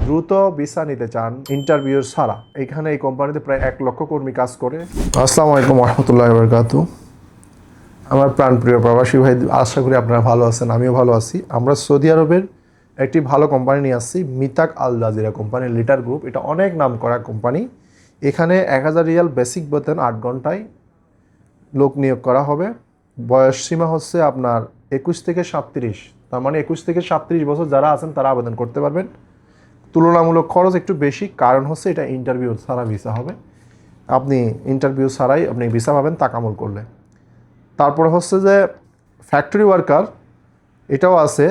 দ্রুত ভিসা নিতে চান ইন্টারভিউ ছাড়া, এখানে এই কোম্পানিতে প্রায় 1 লক্ষ কর্মী কাজ করে। আসসালামু আলাইকুম রহমতুল্লাহি ওয়া বারাকাতুহু। আমার প্রাণপ্রিয় প্রবাসী ভাই, আশা করি আপনারা ভালো আছেন, আমিও ভালো আছি। আমরা সৌদি আরবের একটি ভালো কোম্পানি নিয়ে আসছি, মিতাক আল জাজিরা কোম্পানি, লিটার গ্রুপ। এটা অনেক নাম করা কোম্পানি। এখানে 1000 রিয়াল বেসিক বেতন, 8 ঘন্টায় লোক নিয়োগ করা হবে। বয়স সীমা হচ্ছে আপনার 21 থেকে 37, তার মানে 21 থেকে 37 বছর যারা আছেন তারা আবেদন করতে পারবেন। তুলনামূলক খরচ একটু বেশি, কারণ হচ্ছে এটা ইন্টারভিউ ছাড়া ভিসা হবে। আপনি ইন্টারভিউ ছাড়াই আপনি ভিসা পাবেন তাকামুল করলে। তারপর হচ্ছে যে ফ্যাক্টরি ওয়ার্কার, এটাও আছে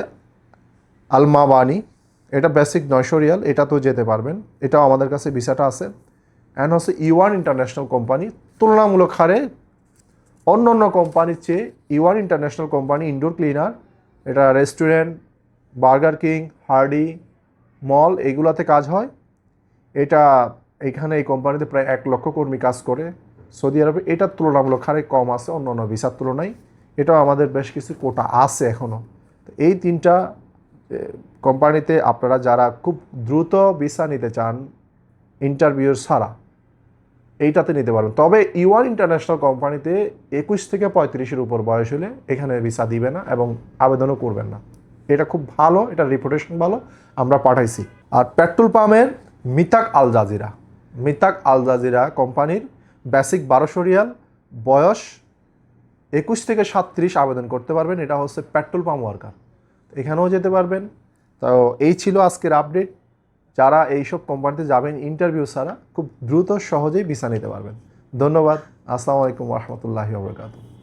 আল মাবানি, এটা বেসিক 900 রিয়াল, এটাতেও যেতে পারবেন, এটাও আমাদের কাছে ভিসাটা আছে। অ্যান্ড হচ্ছে E1 ইন্টারন্যাশনাল কোম্পানি, তুলনামূলক হারে অন্য অন্য কোম্পানির চেয়ে E1 international company indoor cleaner, এটা রেস্টুরেন্ট, বার্গার কিং, হার্ডি, মল এগুলাতে কাজ হয়। এটা এখানে এই কোম্পানিতে প্রায় 1 লক্ষ কর্মী কাজ করে সৌদি আরবে। এটা তুলনামূলক হারে কম আছে অন্য অন্য ভিসার তুলনায়। এটাও আমাদের বেশ কিছু কোটা আছে এখনও। তো এই 3টা কোম্পানিতে আপনারা যারা খুব দ্রুত ভিসা নিতে চান ইন্টারভিউ ছাড়া, এইটাতে নিতে পারবেন। তবে E1 ইন্টারন্যাশনাল কোম্পানিতে 21 থেকে 35-এর উপর বয়স হলে এখানে ভিসা দিবে না এবং আবেদনও করবেন না। এটা খুব ভালো, এটা রেপুটেশন ভালো, আমরা পাঠাইছি। আর পেট্রোল পাম্পের মিতাক আল জাজিরা, মিতাক আল জাজিরা কোম্পানির বেসিক 1200 রিয়াল, বয়স 21 থেকে 37 আবেদন করতে পারবেন। এটা হচ্ছে পেট্রোল পাম্প ওয়ার্কার, এখানেও যেতে পারবেন। তো এই ছিল আজকের আপডেট। যারা এইসব কোম্পানিতে যাবেন ইন্টারভিউ ছাড়া, খুব দ্রুত সহজেই ভিসা নিতে পারবেন। ধন্যবাদ। আসসালামু আলাইকুম রহমতুল্লাহি ওয়া বারাকাতুহু।